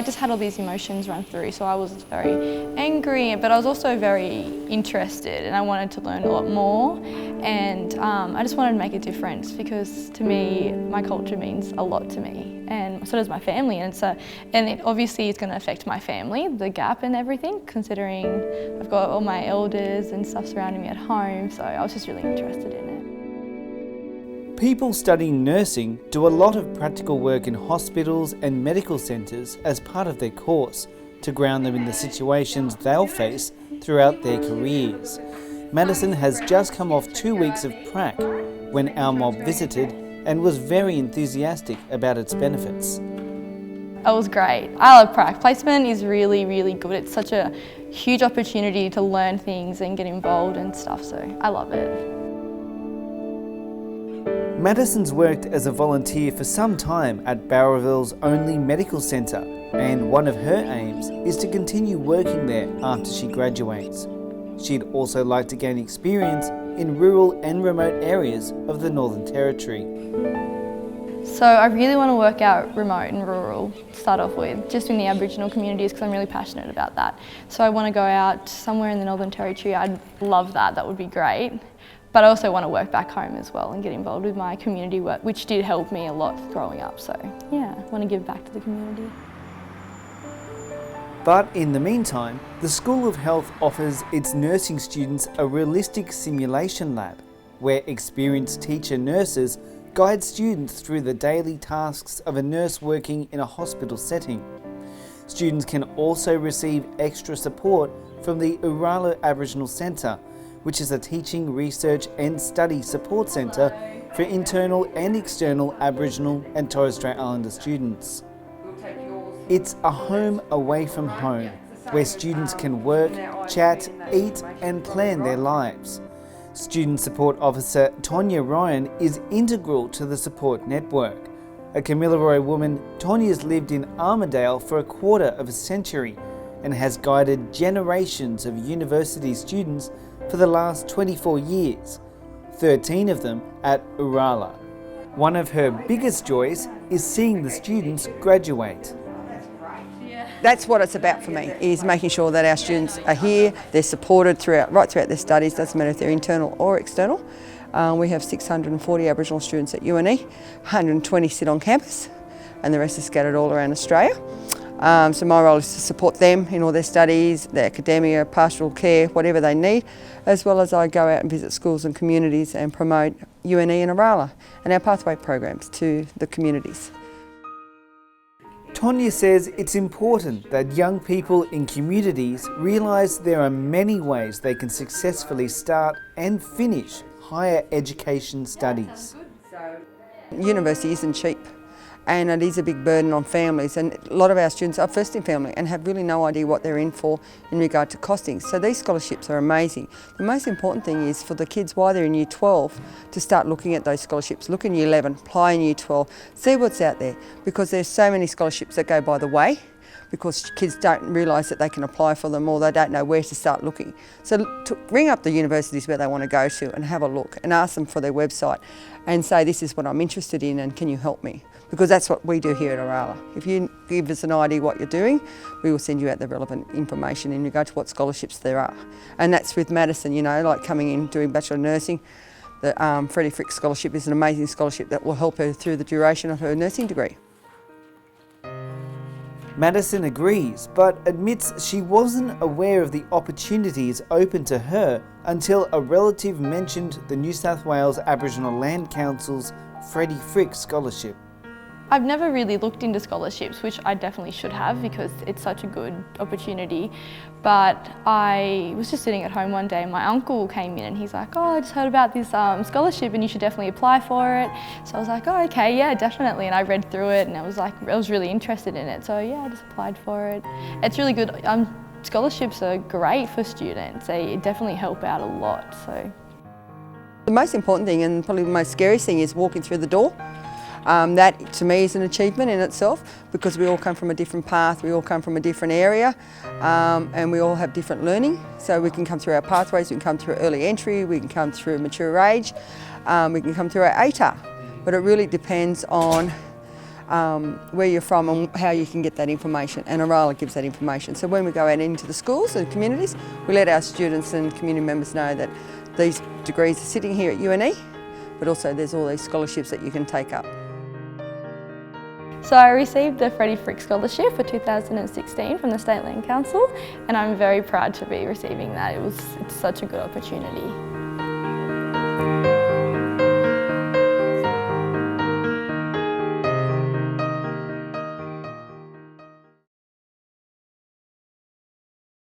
I just had all these emotions run through, so I was very angry, but I was also very interested and I wanted to learn a lot more, and I just wanted to make a difference because to me, my culture means a lot to me, and so does my family, and it obviously is going to affect my family, the gap and everything, considering I've got all my elders and stuff surrounding me at home, so I was just really interested in it. People studying nursing do a lot of practical work in hospitals and medical centres as part of their course to ground them in the situations they'll face throughout their careers. Maddison has just come off 2 weeks of prac when our mob visited and was very enthusiastic about its benefits. It was great. I love prac. Placement is really, really good. It's such a huge opportunity to learn things and get involved and stuff, so I love it. Maddison's worked as a volunteer for some time at Bowraville's only medical centre, and one of her aims is to continue working there after she graduates. She'd also like to gain experience in rural and remote areas of the Northern Territory. So I really want to work out remote and rural to start off with, just in the Aboriginal communities because I'm really passionate about that. So I want to go out somewhere in the Northern Territory. I'd love that, that would be great. But I also want to work back home as well and get involved with my community work, which did help me a lot growing up. So yeah, I want to give back to the community. But in the meantime, the School of Health offers its nursing students a realistic simulation lab where experienced teacher nurses guide students through the daily tasks of a nurse working in a hospital setting. Students can also receive extra support from the Urala Aboriginal Centre, which is a teaching, research and study support centre for internal and external Aboriginal and Torres Strait Islander students. It's a home away from home, where students can work, chat, eat and plan their lives. Student Support Officer Tonya Ryan is integral to the support network. A Kamilaroi woman, Tonya's lived in Armidale for a quarter of a century and has guided generations of university students for the last 24 years, 13 of them at Urala. One of her biggest joys is seeing the students graduate. That's what it's about for me, is making sure that our students are here, they're supported right throughout their studies, doesn't matter if they're internal or external. We have 640 Aboriginal students at UNE, 120 sit on campus, and the rest are scattered all around Australia. So my role is to support them in all their studies, their academia, pastoral care, whatever they need, as well as I go out and visit schools and communities and promote UNE and Urala and our pathway programs to the communities. Tonya says it's important that young people in communities realise there are many ways they can successfully start and finish higher education studies. University isn't cheap. And it is a big burden on families, and a lot of our students are first in family and have really no idea what they're in for in regard to costings. So these scholarships are amazing. The most important thing is for the kids while they're in Year 12 to start looking at those scholarships. Look in Year 11, apply in Year 12, see what's out there, because there's so many scholarships that go by the way because kids don't realise that they can apply for them or they don't know where to start looking. So to ring up the universities where they want to go to and have a look and ask them for their website and say, this is what I'm interested in and can you help me? Because that's what we do here at Urala. If you give us an idea what you're doing, we will send you out the relevant information in regard to what scholarships there are. And that's with Maddison, you know, like coming in doing Bachelor of Nursing. The Freddy Fricke Scholarship is an amazing scholarship that will help her through the duration of her nursing degree. Maddison agrees, but admits she wasn't aware of the opportunities open to her until a relative mentioned the New South Wales Aboriginal Land Council's Freddy Fricke Scholarship. I've never really looked into scholarships, which I definitely should have because it's such a good opportunity. But I was just sitting at home one day and my uncle came in and he's like, oh, I just heard about this scholarship and you should definitely apply for it. So I was like, oh, okay, yeah, definitely. And I read through it and I was really interested in it. So yeah, I just applied for it. It's really good. Scholarships are great for students. They definitely help out a lot. So the most important thing and probably the most scariest thing is walking through the door. That to me is an achievement in itself because we all come from a different path, we all come from a different area and we all have different learning. So we can come through our pathways, we can come through early entry, we can come through mature age, we can come through our ATAR. But it really depends on where you're from and how you can get that information, and Aurora gives that information. So when we go out into the schools and communities, we let our students and community members know that these degrees are sitting here at UNE, but also there's all these scholarships that you can take up. So I received the Freddy Fricke Scholarship for 2016 from the State Land Council, and I'm very proud to be receiving that. It's such a good opportunity.